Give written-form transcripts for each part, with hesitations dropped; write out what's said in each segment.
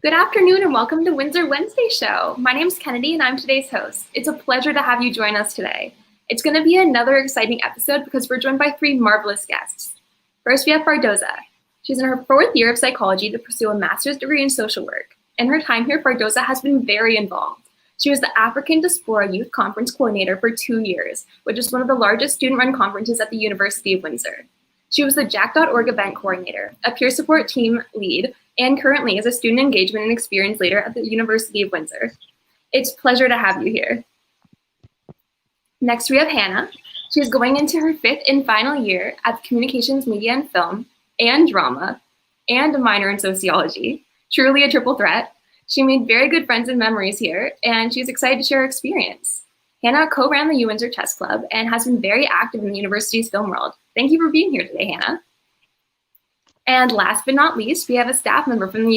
Good afternoon and welcome to Windsor Wednesday Show. My name's Kennedy and I'm today's host. It's a pleasure to have you join us today. It's going to be another exciting episode because we're joined by three marvelous guests. First, we have Fardovza. She's in her 4th year of psychology to pursue a master's degree in social work. In her time here, Fardovza has been very involved. She was the African Diaspora Youth Conference Coordinator for 2 years, which is one of the largest student-run conferences at the University of Windsor. She was the Jack.org event coordinator, a peer support team lead, and currently is a student engagement and experience leader at the University of Windsor. It's a pleasure to have you here. Next, we have Hannah. She is going into her 5th and final year at Communications, Media and Film, and Drama, and a minor in Sociology. Truly a triple threat. She made very good friends and memories here, and she's excited to share her experience. Hannah co-ran the UWindsor Chess Club and has been very active in the university's film world. Thank you for being here today, Hannah. And last but not least, we have a staff member from the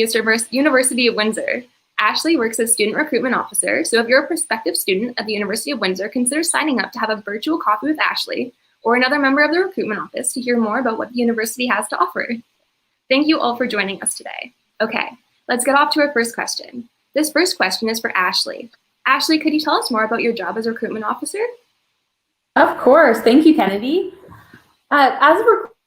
University of Windsor. Ashley works as Student Recruitment Officer, so if you're a prospective student at the University of Windsor, consider signing up to have a virtual coffee with Ashley or another member of the recruitment office to hear more about what the university has to offer. Thank you all for joining us today. Okay, let's get off to our first question. This first question is for Ashley. Ashley, could you tell us more about your job as a recruitment officer? Of course. Thank you, Kennedy. As a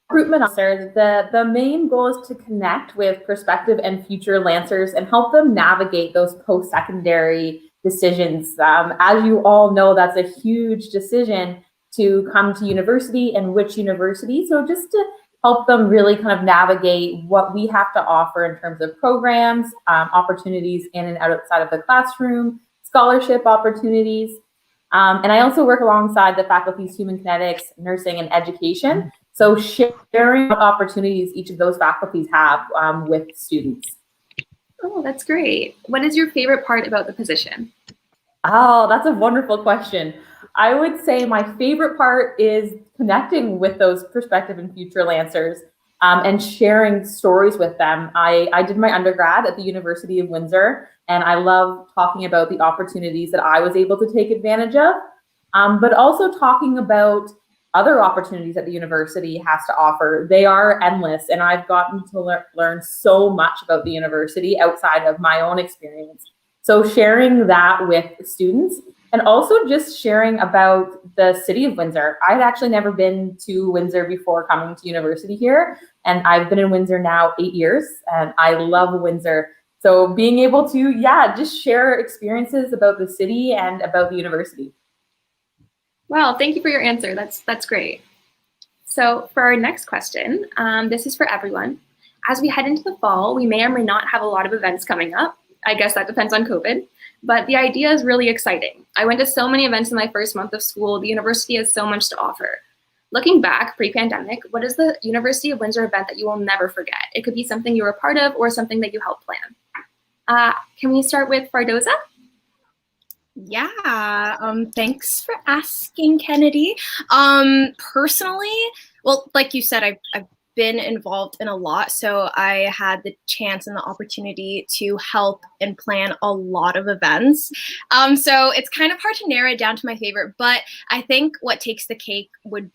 recruitment officer, the main goal is to connect with prospective and future Lancers and help them navigate those post-secondary decisions. As you all know, that's a huge decision to come to university and which university. So just to help them really kind of navigate what we have to offer in terms of programs, opportunities in and outside of the classroom, scholarship opportunities. And I also work alongside the faculty's human kinetics, nursing, and education. So sharing what opportunities each of those faculties have with students. Oh, that's great. What is your favorite part about the position? Oh, that's a wonderful question. I would say my favorite part is connecting with those prospective and future Lancers and sharing stories with them. I did my undergrad at the University of Windsor, and I love talking about the opportunities that I was able to take advantage of, but also talking about other opportunities that the university has to offer. They are endless, and I've gotten to learn so much about the university outside of my own experience. So sharing that with students, and also just sharing about the city of Windsor. I'd actually never been to Windsor before coming to university here, and I've been in Windsor now 8 years, and I love Windsor. So being able to, just share experiences about the city and about the university. Wow, thank you for your answer. That's great. So for our next question, this is for everyone. As we head into the fall, we may or may not have a lot of events coming up. I guess that depends on COVID, but the idea is really exciting. I went to so many events in my first month of school. The university has so much to offer. Looking back pre-pandemic, what is the University of Windsor event that you will never forget? It could be something you were a part of or something that you helped plan. Can we start with Fardovza? Yeah, thanks for asking, Kennedy. Personally, well, like you said, I've been involved in a lot, so I had the chance and the opportunity to help and plan a lot of events. So it's kind of hard to narrow it down to my favorite, but I think what takes the cake would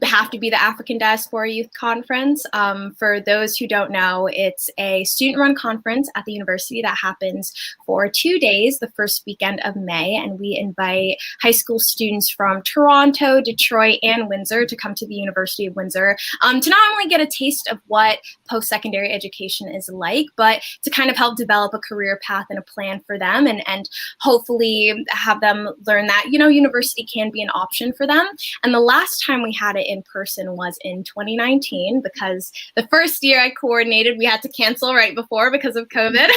have to be the African Diaspora Youth Conference. For those who don't know, it's a student-run conference at the university that happens for 2 days, the first weekend of May, and we invite high school students from Toronto, Detroit, and Windsor to come to the University of Windsor to not only get a taste of what post-secondary education is like, but to kind of help develop a career path and a plan for them, and hopefully have them learn that, university can be an option for them. And the last time we had it in person was in 2019, because the first year I coordinated, we had to cancel right before because of COVID.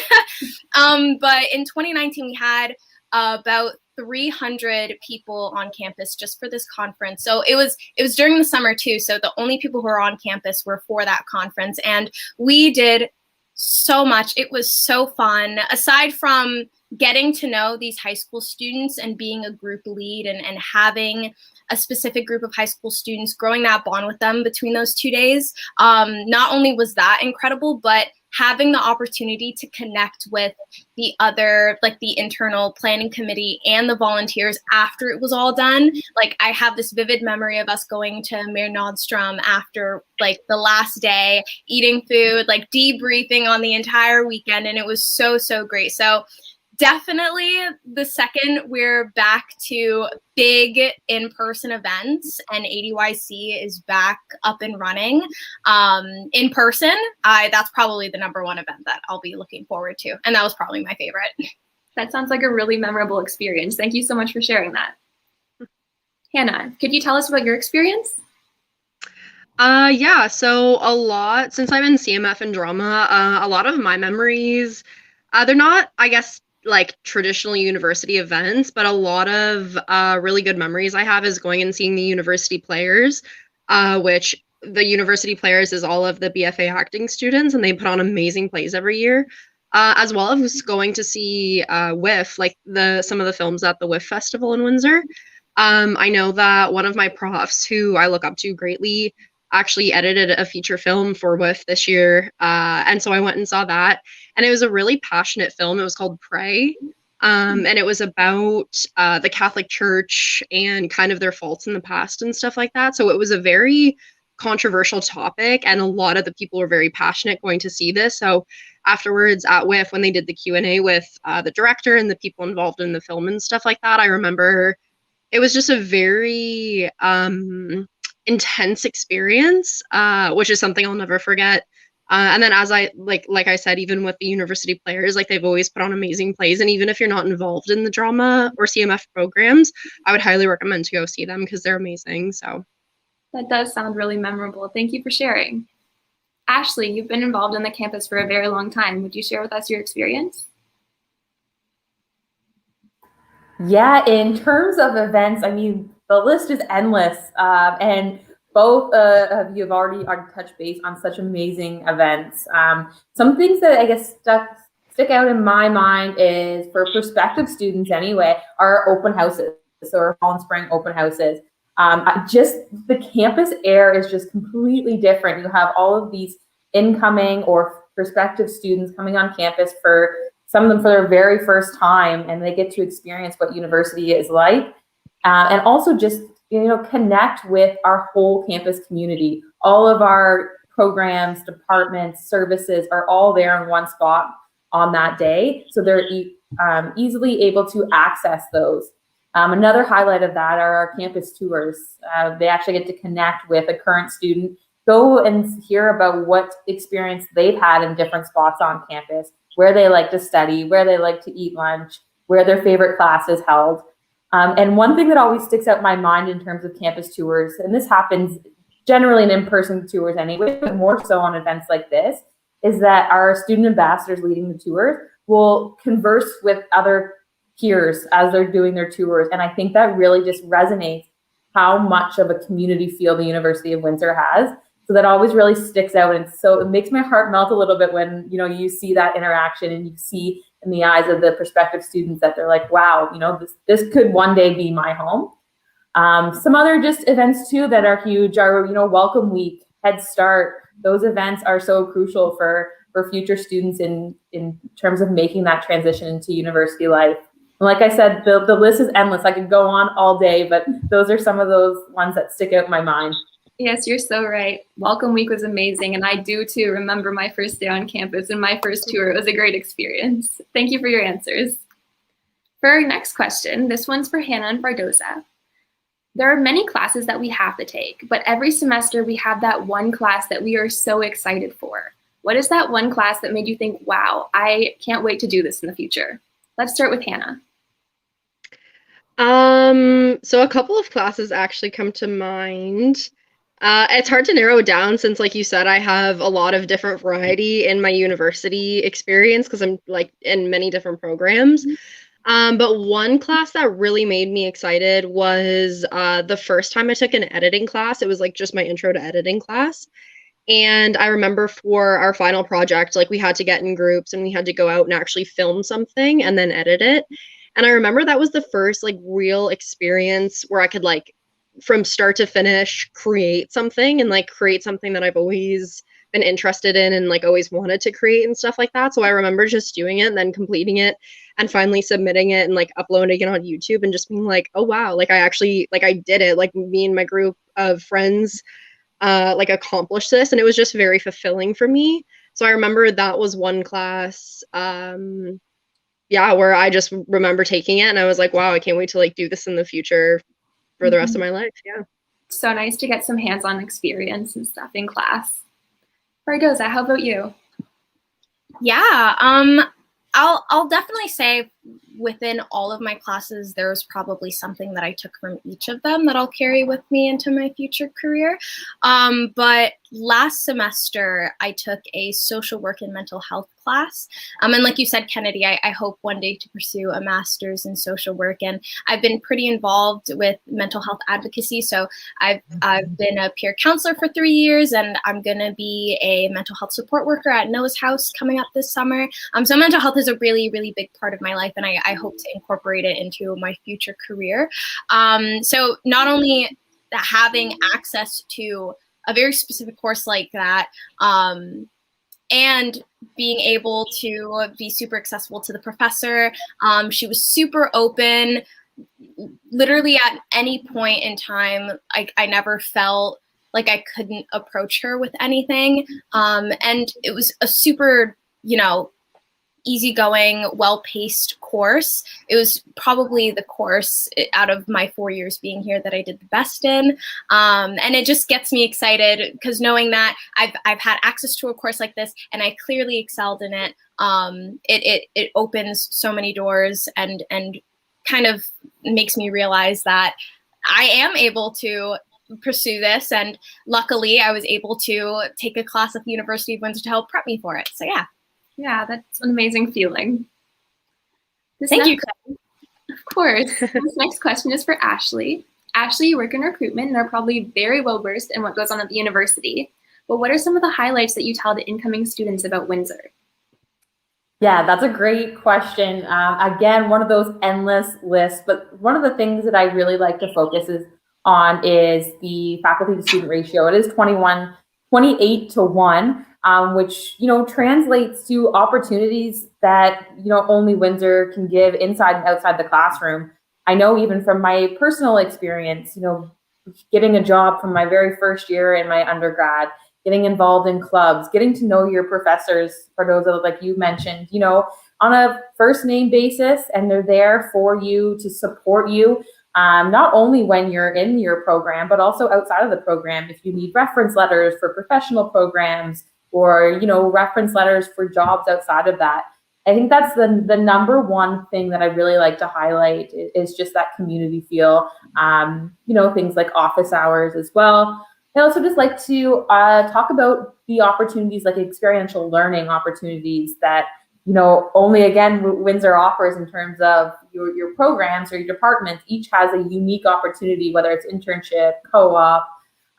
But in 2019, we had about 300 people on campus just for this conference. So it was during the summer too. So the only people who were on campus were for that conference. And we did so much. It was so fun. Aside from getting to know these high school students and being a group lead and having a specific group of high school students, growing that bond with them between those 2 days. Not only was that incredible, but having the opportunity to connect with the other, like the internal planning committee and the volunteers after it was all done. Like I have this vivid memory of us going to Mayor Nordstrom after like the last day, eating food, like debriefing on the entire weekend. And it was so, so great. So definitely the second we're back to big in-person events and ADYC is back up and running in person, that's probably the #1 event that I'll be looking forward to. And that was probably my favorite. That sounds like a really memorable experience. Thank you so much for sharing that. Hannah, could you tell us about your experience? Yeah, so since I'm in CMF and Drama, a lot of my memories, they're not, I guess, like traditional university events, but a lot of really good memories I have is going and seeing the university players, which the university players is all of the BFA acting students, and they put on amazing plays every year, as well as going to see WIF, like some of the films at the WIF Festival in Windsor. I know that one of my profs, who I look up to greatly, actually edited a feature film for WIF this year, and so I went and saw that, and it was a really passionate film. It was called Pray, and it was about the Catholic Church and kind of their faults in the past and stuff like that. So it was a very controversial topic, and a lot of the people were very passionate going to see this. So afterwards at WIF, when they did the Q&A with the director and the people involved in the film and stuff like that, I remember it was just a very intense experience, which is something I'll never forget. And then as like I said, even with the university players, like they've always put on amazing plays. And even if you're not involved in the drama or CMF programs, I would highly recommend to go see them because they're amazing. So that does sound really memorable. Thank you for sharing. Ashley, you've been involved in the campus for a very long time. Would you share with us your experience? Yeah, in terms of events, I mean, the list is endless, and both of you have already touched base on such amazing events. Some things that I guess stick out in my mind is, for prospective students anyway, are open houses, or fall and spring open houses. Just the campus air is just completely different. You have all of these incoming or prospective students coming on campus, for some of them for their very first time, and they get to experience what university is like, and also just connect with our whole campus community. All of our programs, departments, services are all there in one spot on that day, so they're easily able to access those. Another highlight of that are our campus tours. They actually get to connect with a current student, go and hear about what experience they've had in different spots on campus, where they like to study, where they like to eat lunch, where their favorite class is held. And one thing that always sticks out in my mind in terms of campus tours, and this happens generally in in-person tours anyway, but more so on events like this, is that our student ambassadors leading the tours will converse with other peers as they're doing their tours. And I think that really just resonates how much of a community feel the University of Windsor has. So that always really sticks out, and so it makes my heart melt a little bit when you see that interaction, and you see in the eyes of the prospective students that they're like, wow, this could one day be my home. Some other just events too that are huge are Welcome Week, Head Start. Those events are so crucial for future students in terms of making that transition into university life. And like I said, the list is endless. I could go on all day, but those are some of those ones that stick out in my mind. Yes, you're so right. Welcome Week was amazing, and I do too remember my first day on campus and my first tour. It was a great experience. Thank you for your answers. For our next question, this one's for Hannah and Fardovza. There are many classes that we have to take, but every semester we have that one class that we are so excited for. What is that one class that made you think, wow, I can't wait to do this in the future? Let's start with Hannah. So a couple of classes actually come to mind. It's hard to narrow down since, like you said, I have a lot of different variety in my university experience because I'm like in many different programs. But one class that really made me excited was the first time I took an editing class. It was like just my intro to editing class. And I remember for our final project, like we had to get in groups and we had to go out and actually film something and then edit it. And I remember that was the first like real experience where I could like from start to finish create something and like create something that I've always been interested in and like always wanted to create and stuff like that. So I remember just doing it and then completing it and finally submitting it and like uploading it on YouTube and just being like, oh wow, like I actually, like I did it. Like me and my group of friends like accomplished this, and it was just very fulfilling for me. So I remember that was one class, where I just remember taking it and I was like, wow, I can't wait to like do this in the future for the rest of my life. Yeah. So nice to get some hands-on experience and stuff in class. Fardovza, how about you? Yeah, I'll definitely say within all of my classes, there was probably something that I took from each of them that I'll carry with me into my future career. But last semester, I took a social work and mental health class. And like you said, Kennedy, I hope one day to pursue a master's in social work. And I've been pretty involved with mental health advocacy. So I've been a peer counselor for 3 years, and I'm going to be a mental health support worker at Noah's House coming up this summer. So mental health is a really, really big part of my life, and I hope to incorporate it into my future career. So not only having access to a very specific course like that, and being able to be super accessible to the professor. She was super open. Literally at any point in time, I never felt like I couldn't approach her with anything. And it was a super, easygoing, well-paced course. It was probably the course out of my 4 years being here that I did the best in. And it just gets me excited because knowing that I've had access to a course like this and I clearly excelled in it, it opens so many doors and kind of makes me realize that I am able to pursue this. And luckily I was able to take a class at the University of Windsor to help prep me for it. So yeah. Yeah, that's an amazing feeling. Thank you. Of course. This next question is for Ashley. Ashley, you work in recruitment and are probably very well versed in what goes on at the university. But what are some of the highlights that you tell the incoming students about Windsor? Yeah, that's a great question. Again, one of those endless lists, but one of the things that I really like to focus on is the faculty to student ratio. It is 28 to 1. Which, translates to opportunities that, only Windsor can give inside and outside the classroom. I know even from my personal experience, getting a job from my very first year in my undergrad, getting involved in clubs, getting to know your professors, Fardovza, like you mentioned, on a first name basis, and they're there for you to support you. Not only when you're in your program, but also outside of the program. If you need reference letters for professional programs, or reference letters for jobs outside of that. I think that's the number one thing that I really like to highlight is just that community feel. Things like office hours as well. I also just like to talk about the opportunities, like experiential learning opportunities that only again Windsor offers in terms of your programs or your departments. Each has a unique opportunity, whether it's internship, co-op,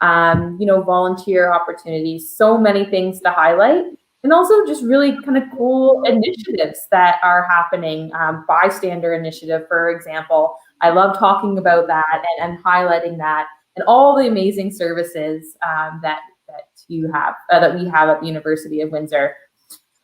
volunteer opportunities, so many things to highlight. And also just really kind of cool initiatives that are happening. Bystander initiative, for example. I love talking about that and highlighting that and all the amazing services that you have, that we have at the University of Windsor.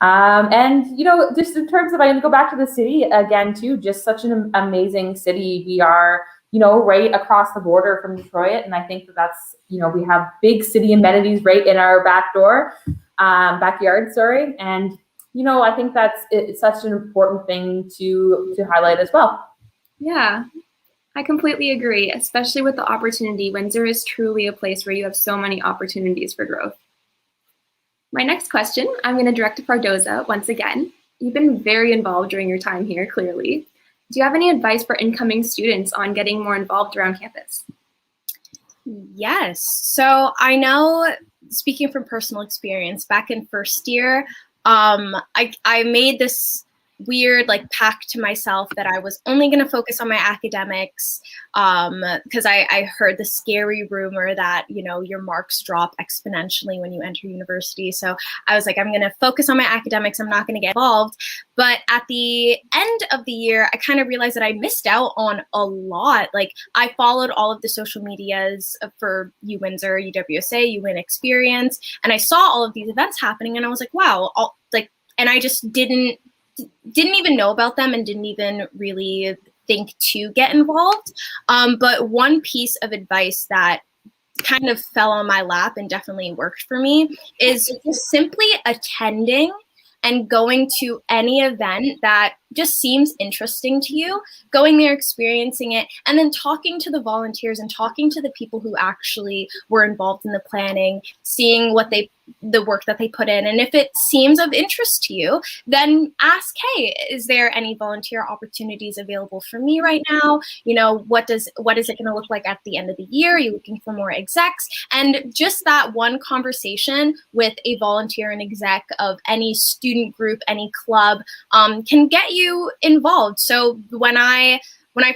And just in terms of, I'm going to go back to the city again too, just such an amazing city. We are right across the border from Detroit. And I think that's, we have big city amenities right in our backyard, sorry. And, I think it's such an important thing to highlight as well. Yeah, I completely agree, especially with the opportunity. Windsor is truly a place where you have so many opportunities for growth. My next question, I'm going to direct to Fardovza once again. You've been very involved during your time here, clearly. Do you have any advice for incoming students on getting more involved around campus? Yes. So I know, speaking from personal experience, back in first year, I made this weird like pact to myself that I was only going to focus on my academics, because I heard the scary rumor that, you know, your marks drop exponentially when you enter university. So I was like, I'm going to focus on my academics. I'm not going to get involved. But at the end of the year, I kind of realized that I missed out on a lot. Like, I followed all of the social medias for UWindsor, UWSA, UWin Experience, and I saw all of these events happening, and I was like, wow, and I just didn't even know about them and didn't even really think to get involved. But one piece of advice that kind of fell on my lap and definitely worked for me is just simply attending and going to any event that just seems interesting to you, going there, experiencing it, and then talking to the volunteers and talking to the people who actually were involved in the planning, seeing the work that they put in. And if it seems of interest to you, then ask, hey, is there any volunteer opportunities available for me right now? You know, what is it going to look like at the end of the year? Are you looking for more execs? And just that one conversation with a volunteer and exec of any student group, any club, can get you involved. So when I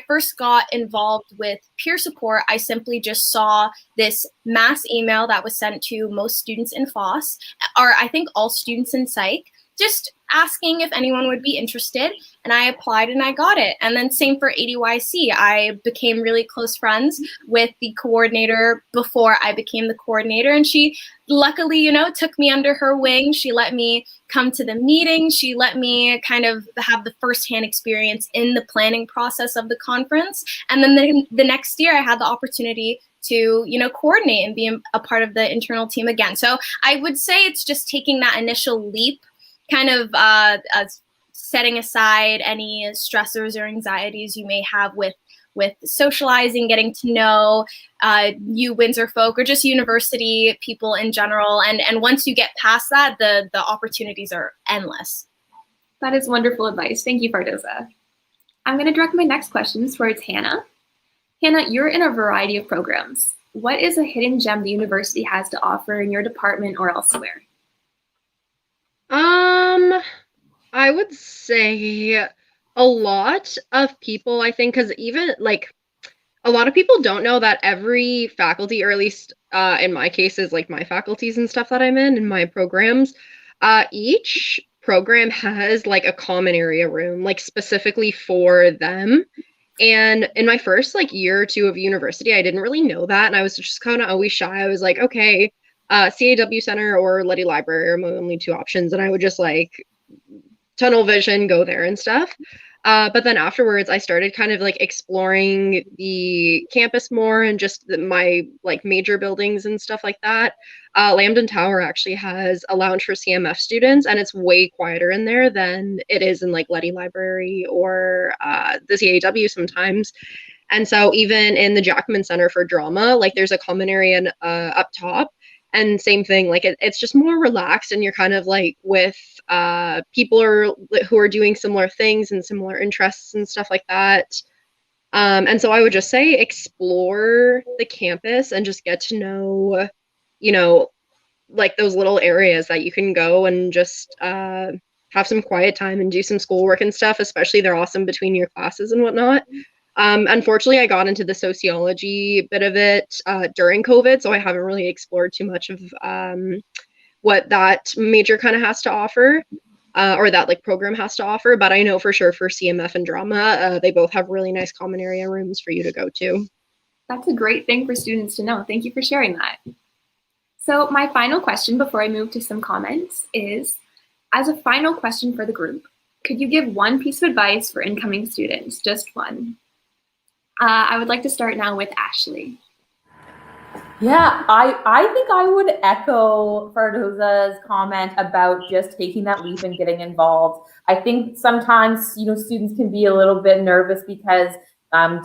first got involved with peer support, I simply just saw this mass email that was sent to most students in FOSS, or I think all students in psych, just asking if anyone would be interested. And I applied and I got it. And then same for ADYC. I became really close friends with the coordinator before I became the coordinator. And she luckily, you know, took me under her wing. She let me come to the meeting. She let me kind of have the firsthand experience in the planning process of the conference. And then the next year I had the opportunity to, you know, coordinate and be a part of the internal team again. So I would say it's just taking that initial leap, kind of setting aside any stressors or anxieties you may have with socializing, getting to know UWindsor folk or just university people in general. And once you get past that, the opportunities are endless. That is wonderful advice. Thank you, Fardovza. I'm going to direct my next questions towards Hannah. Hannah, you're in a variety of programs. What is a hidden gem the university has to offer in your department or elsewhere? I would say a lot of people, I think, because even like a lot of people don't know that every faculty, or at least in my case, is like my faculties and stuff that I'm in my programs, each program has like a common area room, like specifically for them. And in my first like year or two of university, I didn't really know that. And I was just kind of always shy. I was like, okay, CAW Center or Leddy Library are my only two options. And I would just like tunnel vision, go there and stuff. But then afterwards, I started kind of like exploring the campus more and just my like major buildings and stuff like that. Lambton Tower actually has a lounge for CMF students, and it's way quieter in there than it is in like Leddy Library or the CAW sometimes. And so even in the Jackman Center for Drama, like there's a common area up top. And same thing, like it's just more relaxed, and you're kind of like with people who are doing similar things and similar interests and stuff like that. And so I would just say explore the campus and just get to know, you know, like those little areas that you can go and just have some quiet time and do some schoolwork and stuff. Especially they're awesome between your classes and whatnot. Unfortunately, I got into the sociology bit of it during COVID, so I haven't really explored too much of what that major kind of has to offer, or that like program has to offer. But I know for sure for CMF and Drama, they both have really nice common area rooms for you to go to. That's a great thing for students to know. Thank you for sharing that. So my final question before I move to some comments is, as a final question for the group, could you give one piece of advice for incoming students, just one? I would like to start now with Ashley. Yeah, I think I would echo Fardovza's comment about just taking that leap and getting involved. I think sometimes, you know, students can be a little bit nervous because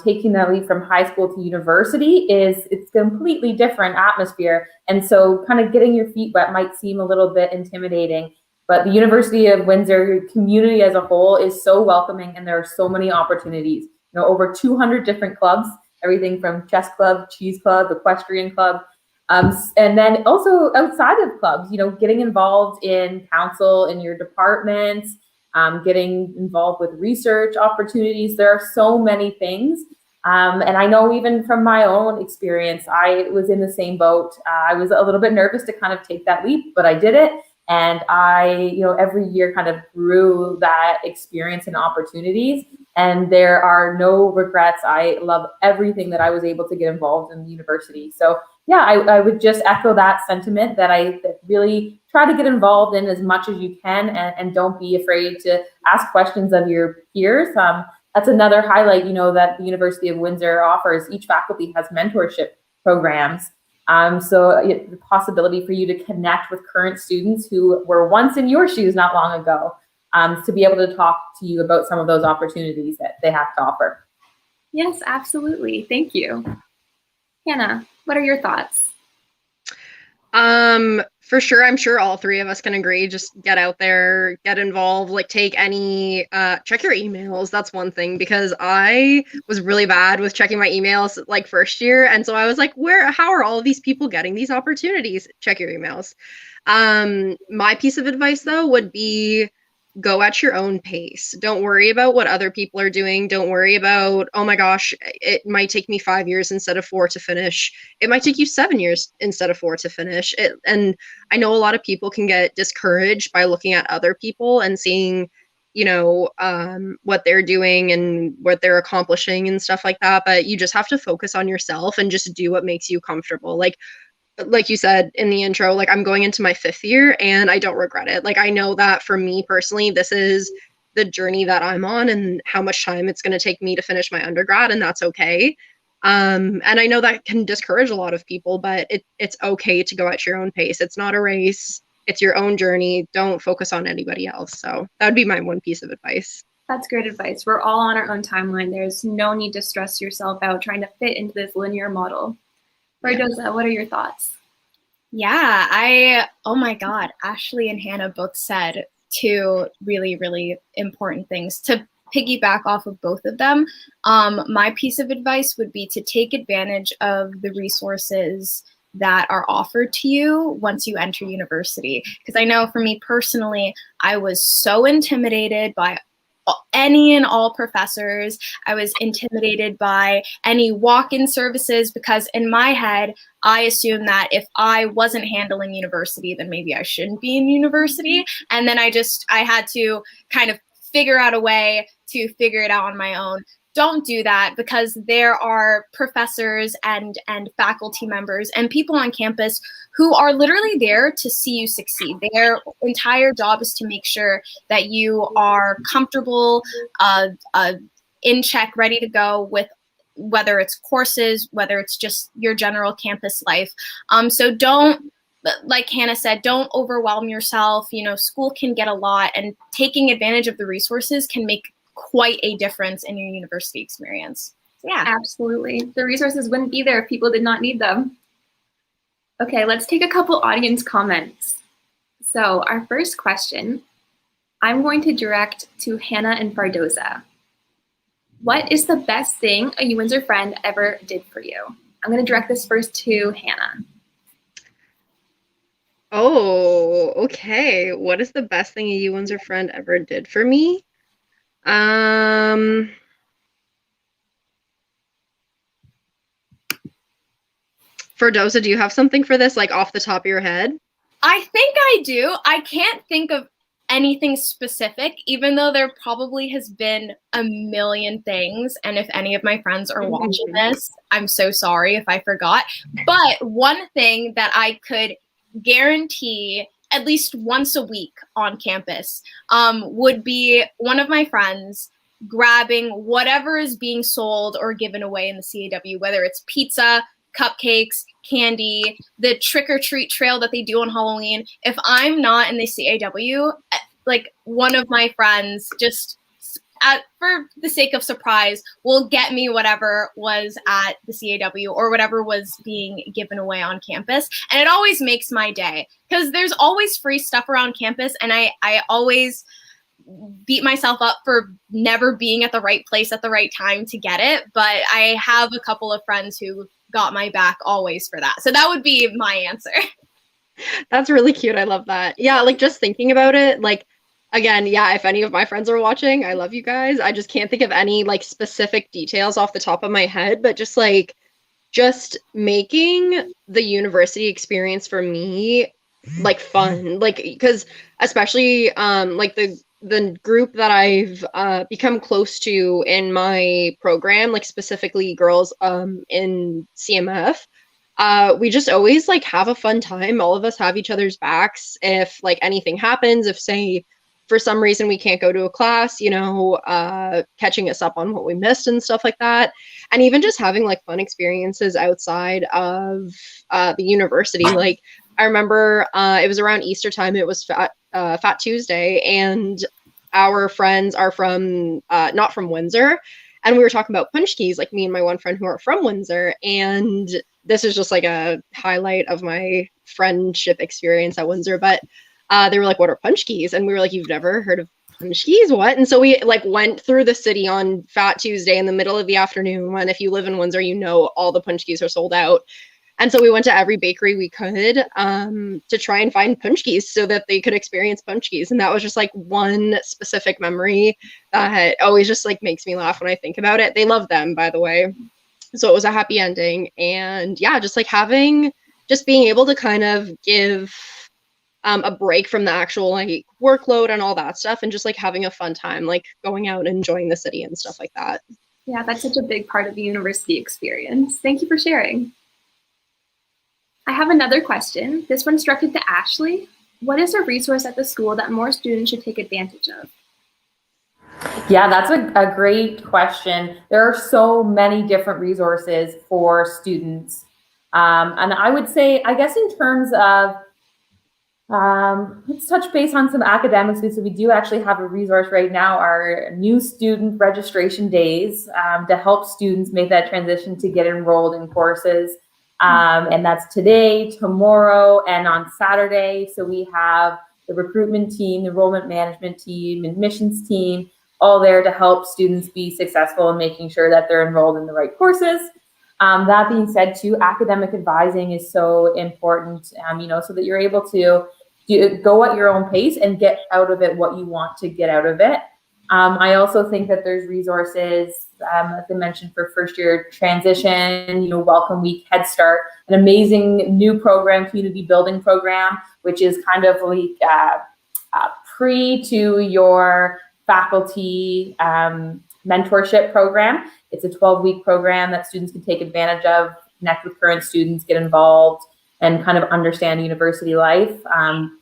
taking that leap from high school to university it's a completely different atmosphere. And so kind of getting your feet wet might seem a little bit intimidating. But the University of Windsor community as a whole is so welcoming, and there are so many opportunities. You know, over 200 different clubs, everything from chess club, cheese club, equestrian club, and then also outside of clubs, you know, getting involved in council in your departments, getting involved with research opportunities. There are so many things. And I know even from my own experience, I was in the same boat. I was a little bit nervous to kind of take that leap, but I did it. And I, every year kind of grew that experience and opportunities. And there are no regrets. I love everything that I was able to get involved in the university. So yeah, I would just echo that sentiment that really try to get involved in as much as you can, and don't be afraid to ask questions of your peers. That's another highlight, that the University of Windsor offers. Each faculty has mentorship programs. So the possibility for you to connect with current students who were once in your shoes not long ago, to be able to talk to you about some of those opportunities that they have to offer. Yes, absolutely. Thank you. Hannah, what are your thoughts? For sure, I'm sure all three of us can agree. Just get out there, get involved, take any, check your emails. That's one thing, because I was really bad with checking my emails first year. And so I was like, how are all of these people getting these opportunities? Check your emails. My piece of advice though would be, go at your own pace. Don't worry about what other people are doing. Don't worry about, oh my gosh, it might take me 5 years instead of 4 to finish. It might take you 7 years instead of 4 to finish. And I know a lot of people can get discouraged by looking at other people and seeing, what they're doing and what they're accomplishing and stuff like that. But you just have to focus on yourself and just do what makes you comfortable. Like you said in the intro, I'm going into my 5th year and I don't regret it. I know that for me personally, this is the journey that I'm on and how much time it's going to take me to finish my undergrad, and that's okay. And I know that can discourage a lot of people, but it's okay to go at your own pace. It's not a race. It's your own journey. Don't focus on anybody else. So that would be my one piece of advice. That's great advice. We're all on our own timeline. There's no need to stress yourself out trying to fit into this linear model. Fardovza, what are your thoughts? Yeah, oh my God, Ashley and Hannah both said two really, really important things. To piggyback off of both of them, my piece of advice would be to take advantage of the resources that are offered to you once you enter university. Because I know for me personally, I was so intimidated by any and all professors. I was intimidated by any walk-in services, because in my head, I assumed that if I wasn't handling university, then maybe I shouldn't be in university. And then I had to kind of figure out a way to figure it out on my own. Don't do that, because there are professors and faculty members and people on campus who are literally there to see you succeed. Their entire job is to make sure that you are comfortable, in check, ready to go with whether it's courses, whether it's just your general campus life. So don't, like Hannah said, don't overwhelm yourself. School can get a lot, and taking advantage of the resources can make quite a difference in your university experience. So, yeah. Absolutely. The resources wouldn't be there if people did not need them. Okay, let's take a couple audience comments. So our first question, I'm going to direct to Hannah and Fardovza. What is the best thing a UWindsor friend ever did for you? I'm going to direct this first to Hannah. Oh, okay. What is the best thing a UWindsor friend ever did for me? Fardovza, do you have something for this, off the top of your head? I think I do. I can't think of anything specific, even though there probably has been a million things. And if any of my friends are watching this, I'm so sorry if I forgot. But one thing that I could guarantee at least once a week on campus would be one of my friends grabbing whatever is being sold or given away in the CAW, whether it's pizza, cupcakes, candy, the trick-or-treat trail that they do on Halloween. If I'm not in the CAW, one of my friends just for the sake of surprise will get me whatever was at the CAW or whatever was being given away on campus. And it always makes my day, because there's always free stuff around campus, and I always beat myself up for never being at the right place at the right time to get it. But I have a couple of friends who got my back always for that. So that would be my answer. That's really cute. I love that. Yeah, just thinking about it, again, yeah, if any of my friends are watching, I love you guys. I just can't think of any like specific details off the top of my head, but just making the university experience for me like fun, like because especially like the group that I've become close to in my program, like specifically girls in CMF, we just always like have a fun time. All of us have each other's backs if like anything happens, if say for some reason we can't go to a class, you know, catching us up on what we missed and stuff like that. And even just having like fun experiences outside of the university. Like I remember it was around Easter time, it was Fat Tuesday, and our friends are from not from Windsor, and we were talking about punch keys, like me and my one friend who are from Windsor, and this is just like a highlight of my friendship experience at Windsor, but they were like, what are punch keys? And we were like, you've never heard of punch keys? What? And so we like went through the city on Fat Tuesday in the middle of the afternoon, when if you live in Windsor, you know all the punch keys are sold out. And so we went to every bakery we could to try and find punch keys so that they could experience punch keys. And that was just like one specific memory that always just like makes me laugh when I think about it. They love them, by the way. So it was a happy ending. And yeah, just like just being able to kind of give a break from the actual like workload and all that stuff, and just like having a fun time, like going out and enjoying the city and stuff like that. Yeah, that's such a big part of the university experience. Thank you for sharing. I have another question. This one's directed to Ashley. What is a resource at the school that more students should take advantage of? Yeah, that's a great question. There are so many different resources for students. And I would say, I guess in terms of, let's touch base on some academics. So we do actually have a resource right now, our new student registration days, to help students make that transition to get enrolled in courses. And that's today, tomorrow, and on Saturday. So we have the recruitment team, the enrollment management team, admissions team, all there to help students be successful in making sure that they're enrolled in the right courses. That being said, too, academic advising is so important, you know, so that you're able to go at your own pace and get out of it what you want to get out of it. I also think that there's resources, as I mentioned, for first year transition, you know, Welcome Week, Head Start, an amazing new program, community building program, which is kind of like pre to your faculty mentorship program. It's a 12-week program that students can take advantage of, connect with current students, get involved, and kind of understand university life.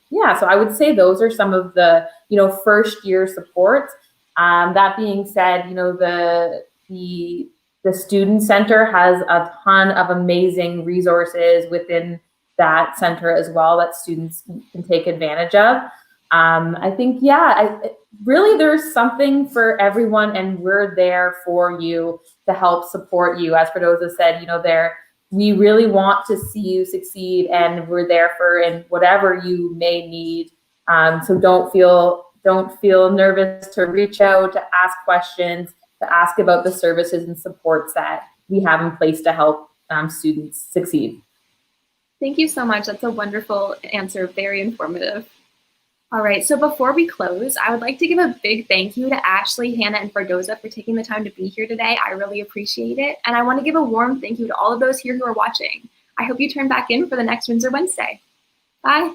Yeah, so I would say those are some of the, you know, first year supports. That being said, you know, the student center has a ton of amazing resources within that center as well that students can take advantage of. I think, yeah, really there's something for everyone, and we're there for you to help support you. As Fardovza said, you know, we really want to see you succeed, and we're there for in whatever you may need. So don't feel nervous to reach out, to ask questions, to ask about the services and supports that we have in place to help students succeed. Thank you so much. That's a wonderful answer, very informative. All right, so before we close, I would like to give a big thank you to Ashley, Hannah, and Fardovza for taking the time to be here today. I really appreciate it. And I want to give a warm thank you to all of those here who are watching. I hope you turn back in for the next Windsor Wednesday. Bye.